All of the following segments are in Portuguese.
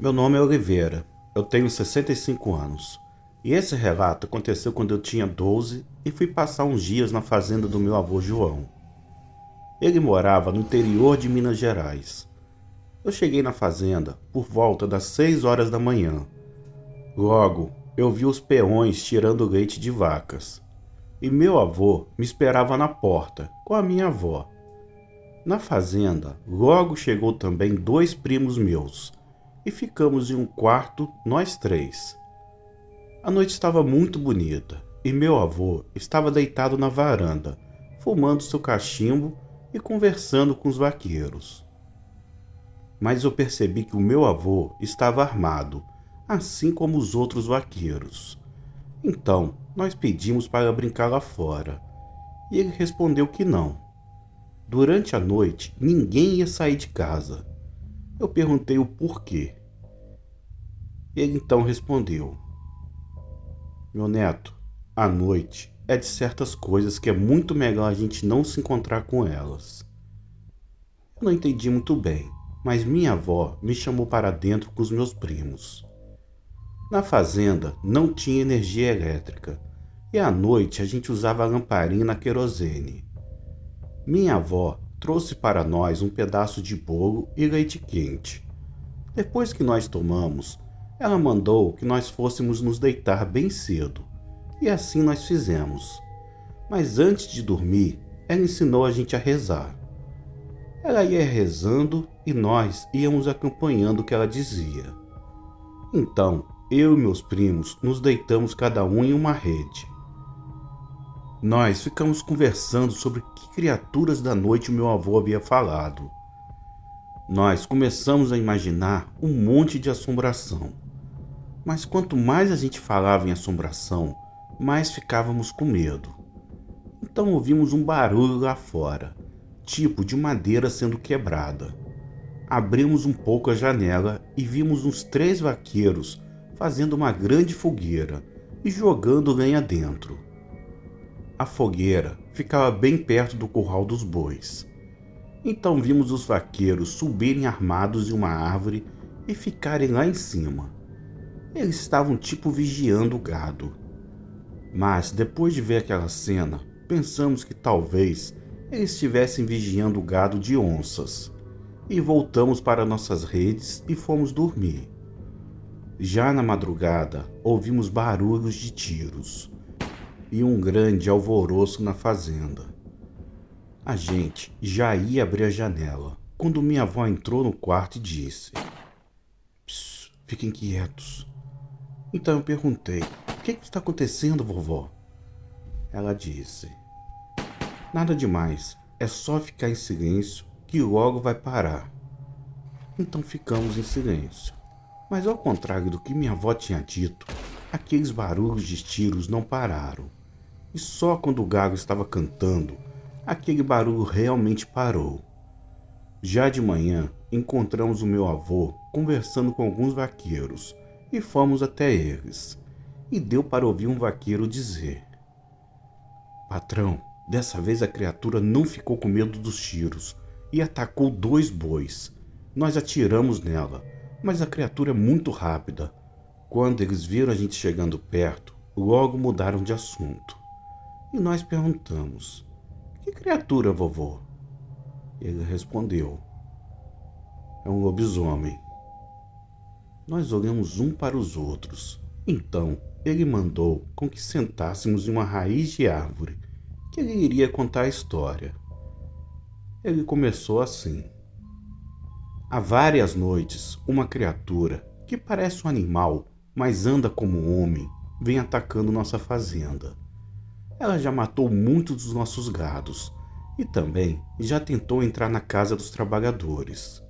Meu nome é Oliveira, eu tenho 65 anos. E esse relato aconteceu quando eu tinha 12 e fui passar uns dias na fazenda do meu avô João. Ele morava no interior de Minas Gerais. Eu cheguei na fazenda por volta das 6 horas da manhã. Logo, eu vi os peões tirando leite de vacas. E meu avô me esperava na porta, com a minha avó. Na fazenda, logo chegou também dois primos meus, e ficamos em um quarto nós três. A noite estava muito bonita, e meu avô estava deitado na varanda, fumando seu cachimbo e conversando com os vaqueiros. Mas eu percebi que o meu avô estava armado, assim como os outros vaqueiros. Então, nós pedimos para brincar lá fora, e ele respondeu que não. Durante a noite, ninguém ia sair de casa. Eu perguntei o porquê. Ele então respondeu: Meu neto, à noite é de certas coisas que é muito melhor a gente não se encontrar com elas. Eu não entendi muito bem, mas minha avó me chamou para dentro com os meus primos. Na fazenda não tinha energia elétrica e à noite a gente usava a lamparina a querosene. Minha avó trouxe para nós um pedaço de bolo e leite quente. Depois que nós tomamos, ela mandou que nós fôssemos nos deitar bem cedo, e assim nós fizemos. Mas antes de dormir, ela ensinou a gente a rezar. Ela ia rezando e nós íamos acompanhando o que ela dizia. Então, eu e meus primos nos deitamos cada um em uma rede. Nós ficamos conversando sobre que criaturas da noite o meu avô havia falado. Nós começamos a imaginar um monte de assombração. Mas quanto mais a gente falava em assombração, mais ficávamos com medo. Então ouvimos um barulho lá fora, tipo de madeira sendo quebrada. Abrimos um pouco a janela e vimos uns 3 vaqueiros fazendo uma grande fogueira e jogando lenha dentro. A fogueira ficava bem perto do curral dos bois. Então vimos os vaqueiros subirem armados em uma árvore e ficarem lá em cima. Eles estavam tipo vigiando o gado. Mas depois de ver aquela cena, pensamos que talvez eles estivessem vigiando o gado de onças. E voltamos para nossas redes e fomos dormir. Já na madrugada, ouvimos barulhos de tiros e um grande alvoroço na fazenda. A gente já ia abrir a janela quando minha avó entrou no quarto e disse: Psst, fiquem quietos. Então eu perguntei: O que está acontecendo, vovó? Ela disse: Nada demais, é só ficar em silêncio que logo vai parar. Então ficamos em silêncio. Mas ao contrário do que minha avó tinha dito, aqueles barulhos de tiros não pararam. E só quando o galo estava cantando, aquele barulho realmente parou. Já de manhã, encontramos o meu avô conversando com alguns vaqueiros e fomos até eles. E deu para ouvir um vaqueiro dizer: Patrão, dessa vez a criatura não ficou com medo dos tiros e atacou 2 bois. Nós atiramos nela, mas a criatura é muito rápida. Quando eles viram a gente chegando perto, logo mudaram de assunto. E nós perguntamos: Que criatura, vovô? Ele respondeu: É um lobisomem. Nós olhamos um para os outros. Então, ele mandou com que sentássemos em uma raiz de árvore, que ele iria contar a história. Ele começou assim: Há várias noites, uma criatura, que parece um animal, mas anda como um homem, vem atacando nossa fazenda. Ela já matou muitos dos nossos gados e também já tentou entrar na casa dos trabalhadores.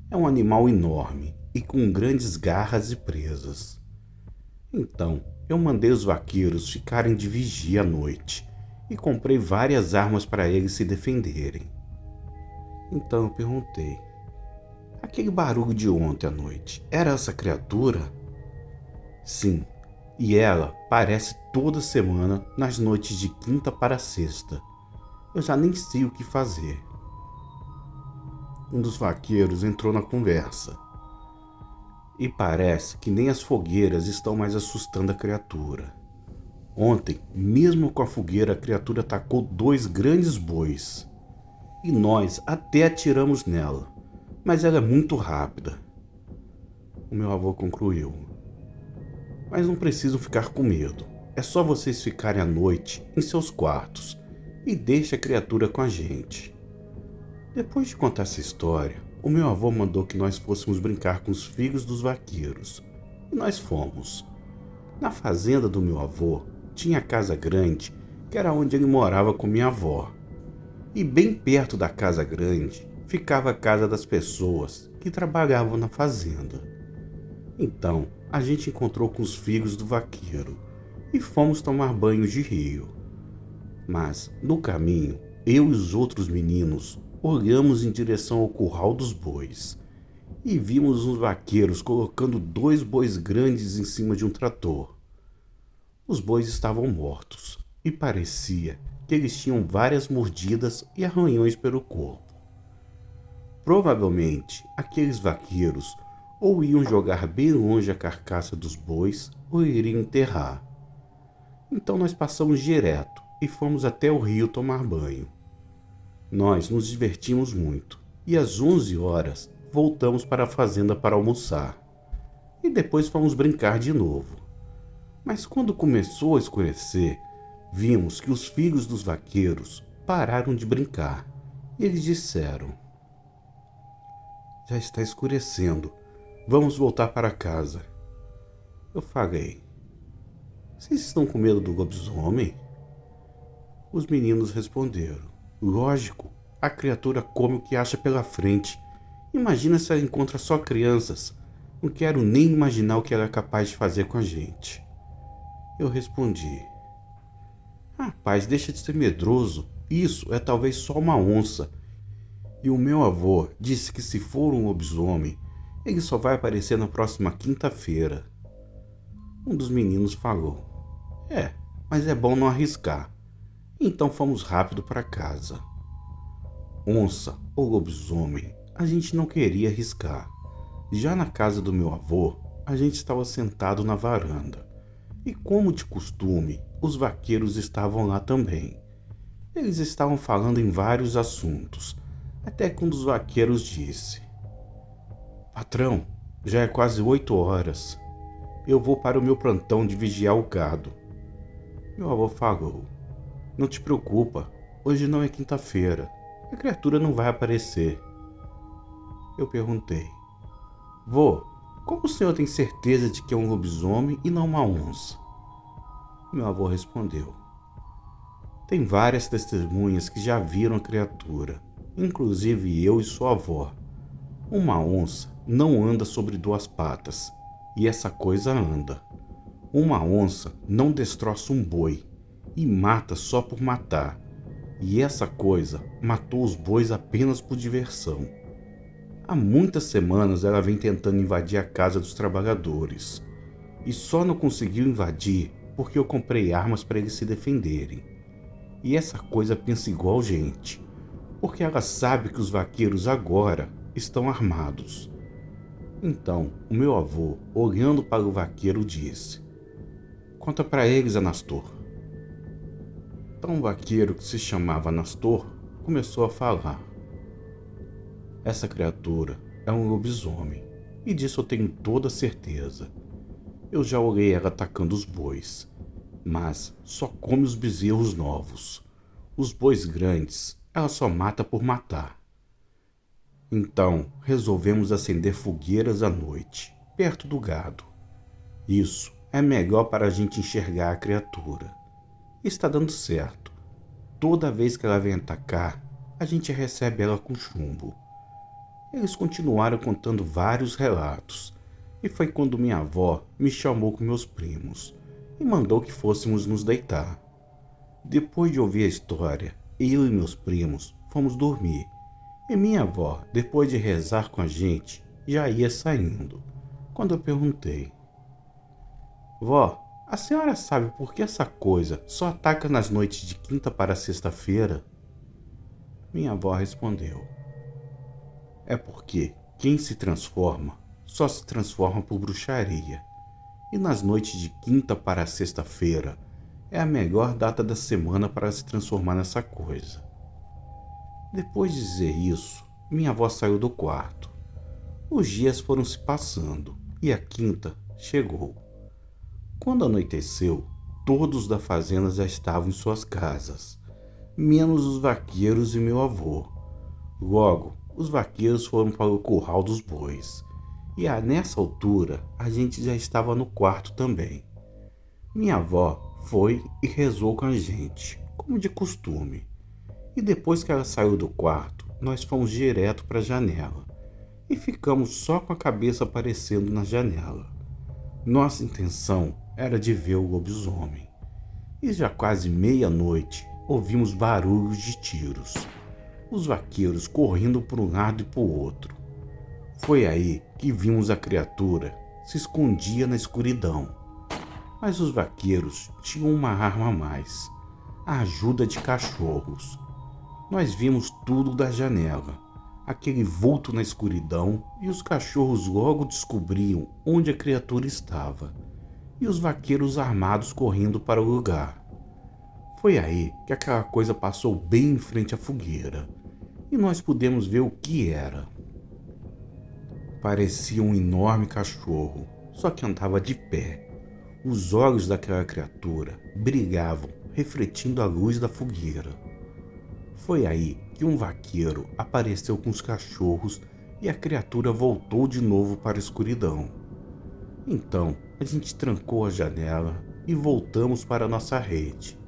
É um animal enorme e com grandes garras e presas. Então, eu mandei os vaqueiros ficarem de vigia à noite e comprei várias armas para eles se defenderem. Então eu perguntei: Aquele barulho de ontem à noite, era essa criatura? Sim, e ela aparece toda semana nas noites de quinta para sexta. Eu já nem sei o que fazer. Um dos vaqueiros entrou na conversa. E parece que nem as fogueiras estão mais assustando a criatura. Ontem, mesmo com a fogueira, a criatura atacou 2 grandes bois. E nós até atiramos nela, mas ela é muito rápida. O meu avô concluiu. Mas não precisam ficar com medo. É só vocês ficarem à noite em seus quartos e deixe a criatura com a gente. Depois de contar essa história, o meu avô mandou que nós fôssemos brincar com os filhos dos vaqueiros. E nós fomos. Na fazenda do meu avô, tinha a casa grande, que era onde ele morava com minha avó. E bem perto da casa grande, ficava a casa das pessoas que trabalhavam na fazenda. Então, a gente encontrou com os filhos do vaqueiro e fomos tomar banho de rio. Mas, no caminho, eu e os outros meninos olhamos em direção ao curral dos bois e vimos uns vaqueiros colocando 2 bois grandes em cima de um trator. Os bois estavam mortos e parecia que eles tinham várias mordidas e arranhões pelo corpo. Provavelmente, aqueles vaqueiros ou iam jogar bem longe a carcaça dos bois ou iriam enterrar. Então nós passamos direto e fomos até o rio tomar banho. Nós nos divertimos muito e às 11 horas voltamos para a fazenda para almoçar. E depois fomos brincar de novo. Mas quando começou a escurecer, vimos que os filhos dos vaqueiros pararam de brincar e eles disseram: já está escurecendo, vamos voltar para casa. Eu falei: vocês estão com medo do lobisomem? Os meninos responderam: lógico, a criatura come o que acha pela frente. Imagina se ela encontra só crianças. Não quero nem imaginar o que ela é capaz de fazer com a gente. Eu respondi: rapaz, deixa de ser medroso. Isso é talvez só uma onça. E o meu avô disse que se for um lobisomem, ele só vai aparecer na próxima quinta-feira. Um dos meninos falou: mas é bom não arriscar. Então fomos rápido para casa. Onça ou lobisomem, a gente não queria arriscar. Já na casa do meu avô, a gente estava sentado na varanda. E como de costume, os vaqueiros estavam lá também. Eles estavam falando em vários assuntos, até que um dos vaqueiros disse: patrão, já é quase 8 horas. Eu vou para o meu plantão de vigiar o gado. Meu avô falou: não te preocupa, hoje não é quinta-feira. A criatura não vai aparecer. Eu perguntei: vô, como o senhor tem certeza de que é um lobisomem e não uma onça? Meu avô respondeu: tem várias testemunhas que já viram a criatura, inclusive eu e sua avó. Uma onça não anda sobre 2 patas, e essa coisa anda. Uma onça não destroça um boi e mata só por matar, e essa coisa matou os bois apenas por diversão. Há muitas semanas ela vem tentando invadir a casa dos trabalhadores, e só não conseguiu invadir porque eu comprei armas para eles se defenderem. E essa coisa pensa igual gente, porque ela sabe que os vaqueiros agora estão armados. Então, o meu avô, olhando para o vaqueiro, disse: conta para eles, Anastor. Então o vaqueiro, que se chamava Anastor, começou a falar: essa criatura é um lobisomem, e disso eu tenho toda certeza. Eu já olhei ela atacando os bois, mas só come os bezerros novos. Os bois grandes, ela só mata por matar. Então, resolvemos acender fogueiras à noite, perto do gado. Isso é melhor para a gente enxergar a criatura. Está dando certo. Toda vez que ela vem atacar, a gente recebe ela com chumbo. Eles continuaram contando vários relatos, e foi quando minha avó me chamou com meus primos e mandou que fôssemos nos deitar. Depois de ouvir a história, eu e meus primos fomos dormir, e minha avó, depois de rezar com a gente, já ia saindo, quando eu perguntei: vó, a senhora sabe por que essa coisa só ataca nas noites de quinta para sexta-feira? Minha avó respondeu: é porque quem se transforma só se transforma por bruxaria. E nas noites de quinta para sexta-feira é a melhor data da semana para se transformar nessa coisa. Depois de dizer isso, minha avó saiu do quarto. Os dias foram se passando e a quinta chegou. Quando anoiteceu, todos da fazenda já estavam em suas casas, menos os vaqueiros e meu avô. Logo, os vaqueiros foram para o curral dos bois, e nessa altura a gente já estava no quarto também. Minha avó foi e rezou com a gente, como de costume. E depois que ela saiu do quarto, nós fomos direto para a janela e ficamos só com a cabeça aparecendo na janela. Nossa intenção era de ver o lobisomem. E já quase meia-noite ouvimos barulhos de tiros, os vaqueiros correndo para um lado e para o outro. Foi aí que vimos a criatura se escondia na escuridão. Mas os vaqueiros tinham uma arma a mais, a ajuda de cachorros. Nós vimos tudo da janela, aquele vulto na escuridão, e os cachorros logo descobriam onde a criatura estava, e os vaqueiros armados correndo para o lugar. Foi aí que aquela coisa passou bem em frente à fogueira, e nós pudemos ver o que era. Parecia um enorme cachorro, só que andava de pé. Os olhos daquela criatura brilhavam, refletindo a luz da fogueira. Foi aí que um vaqueiro apareceu com os cachorros e a criatura voltou de novo para a escuridão. Então a gente trancou a janela e voltamos para nossa rede.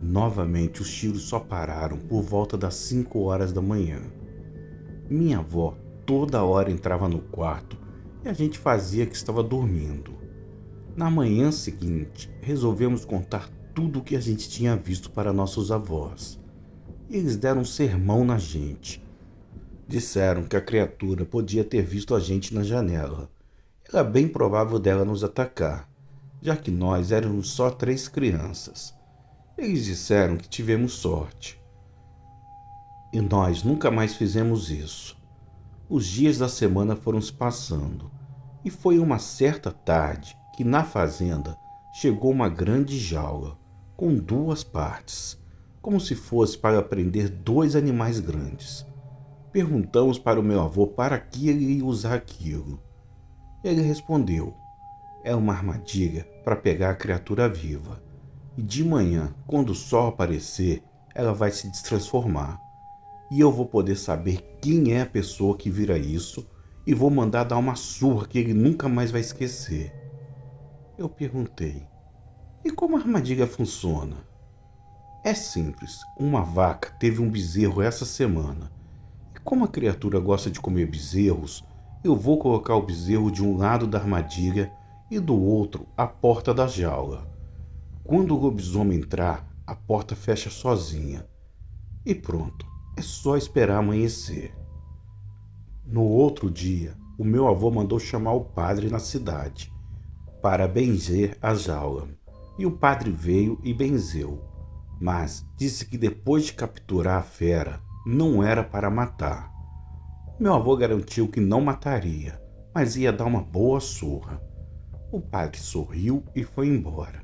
Novamente os tiros só pararam por volta das 5 horas da manhã. Minha avó toda hora entrava no quarto e a gente fazia que estava dormindo. Na manhã seguinte, resolvemos contar tudo o que a gente tinha visto para nossos avós. Eles deram um sermão na gente. Disseram que a criatura podia ter visto a gente na janela. Era bem provável dela nos atacar, já que nós éramos só 3 crianças. Eles disseram que tivemos sorte. E nós nunca mais fizemos isso. Os dias da semana foram se passando, e foi uma certa tarde que na fazenda chegou uma grande jaula, com 2 partes, como se fosse para prender 2 animais grandes. Perguntamos para o meu avô para que ele ia usar aquilo. Ele respondeu: é uma armadilha para pegar a criatura viva, e de manhã, quando o sol aparecer, ela vai se destransformar, e eu vou poder saber quem é a pessoa que vira isso e vou mandar dar uma surra que ele nunca mais vai esquecer. Eu perguntei: e como a armadilha funciona? É simples, uma vaca teve um bezerro essa semana, e como a criatura gosta de comer bezerros, eu vou colocar o bezerro de um lado da armadilha e do outro a porta da jaula. Quando o lobisomem entrar, a porta fecha sozinha. E pronto, é só esperar amanhecer. No outro dia, o meu avô mandou chamar o padre na cidade para benzer a jaula, e o padre veio e benzeu, mas disse que depois de capturar a fera, não era para matar. Meu avô garantiu que não mataria, mas ia dar uma boa surra. O padre sorriu e foi embora.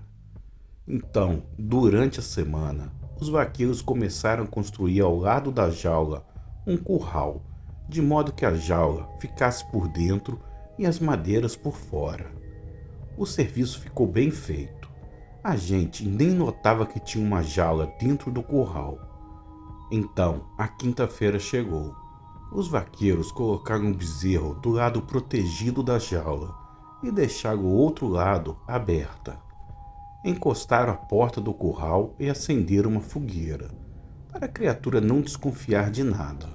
Então, durante a semana, os vaqueiros começaram a construir ao lado da jaula um curral, de modo que a jaula ficasse por dentro e as madeiras por fora. O serviço ficou bem feito. A gente nem notava que tinha uma jaula dentro do curral. Então, a quinta-feira chegou. Os vaqueiros colocaram o bezerro do lado protegido da jaula e deixaram o outro lado aberta. Encostaram a porta do curral e acenderam uma fogueira, para a criatura não desconfiar de nada.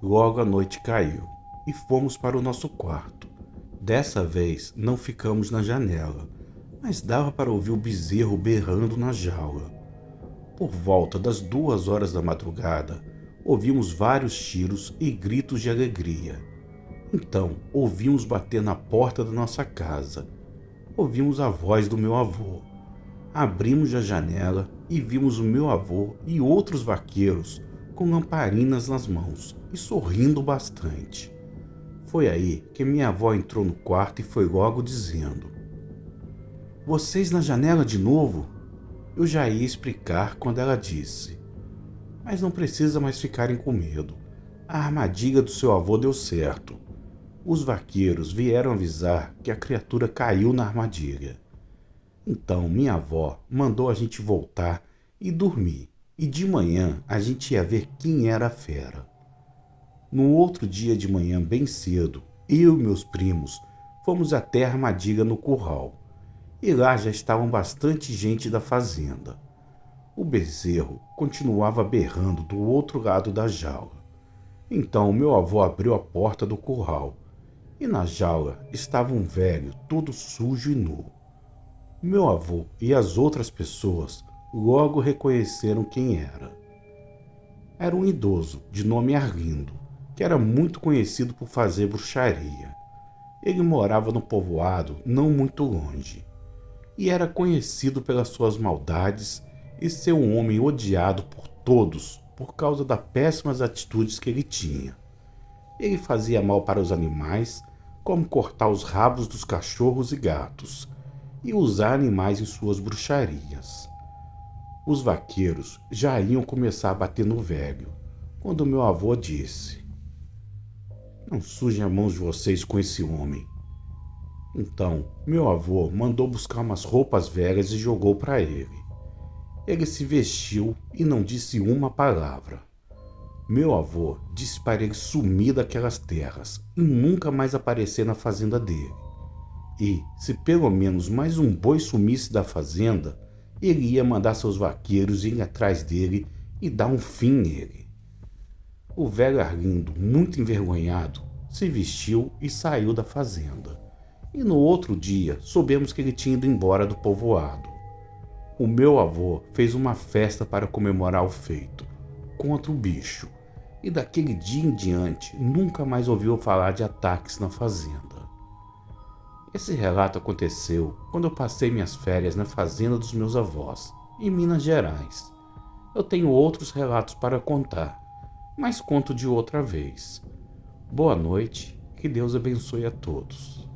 Logo a noite caiu e fomos para o nosso quarto. Dessa vez não ficamos na janela, mas dava para ouvir o bezerro berrando na jaula. Por volta das 2 horas da madrugada, ouvimos vários tiros e gritos de alegria. Então, ouvimos bater na porta da nossa casa. Ouvimos a voz do meu avô. Abrimos a janela e vimos o meu avô e outros vaqueiros com lamparinas nas mãos e sorrindo bastante. Foi aí que minha avó entrou no quarto e foi logo dizendo: "Vocês na janela de novo?" Eu já ia explicar quando ela disse: "Mas não precisa mais ficarem com medo. A armadilha do seu avô deu certo. Os vaqueiros vieram avisar que a criatura caiu na armadilha. Então minha avó mandou a gente voltar e dormir, e de manhã a gente ia ver quem era a fera." No outro dia de manhã bem cedo, eu e meus primos fomos até a armadilha no curral, e lá já estavam bastante gente da fazenda. O bezerro continuava berrando do outro lado da jaula. Então meu avô abriu a porta do curral, e na jaula estava um velho todo sujo e nu. Meu avô e as outras pessoas logo reconheceram quem era. Era um idoso de nome Arlindo, que era muito conhecido por fazer bruxaria. Ele morava no povoado não muito longe, e era conhecido pelas suas maldades e ser um homem odiado por todos por causa das péssimas atitudes que ele tinha. Ele fazia mal para os animais, como cortar os rabos dos cachorros e gatos, e usar animais em suas bruxarias. Os vaqueiros já iam começar a bater no velho, quando meu avô disse: "Não sujem as mãos de vocês com esse homem." Então, meu avô mandou buscar umas roupas velhas e jogou para ele. Ele se vestiu e não disse uma palavra. Meu avô disse para ele sumir daquelas terras e nunca mais aparecer na fazenda dele. E, se pelo menos mais um boi sumisse da fazenda, ele ia mandar seus vaqueiros ir atrás dele e dar um fim nele. O velho Arlindo, muito envergonhado, se vestiu e saiu da fazenda. E no outro dia soubemos que ele tinha ido embora do povoado. O meu avô fez uma festa para comemorar o feito contra o bicho, e daquele dia em diante nunca mais ouviu falar de ataques na fazenda. Esse relato aconteceu quando eu passei minhas férias na fazenda dos meus avós, em Minas Gerais. Eu tenho outros relatos para contar, mas conto de outra vez. Boa noite, que Deus abençoe a todos.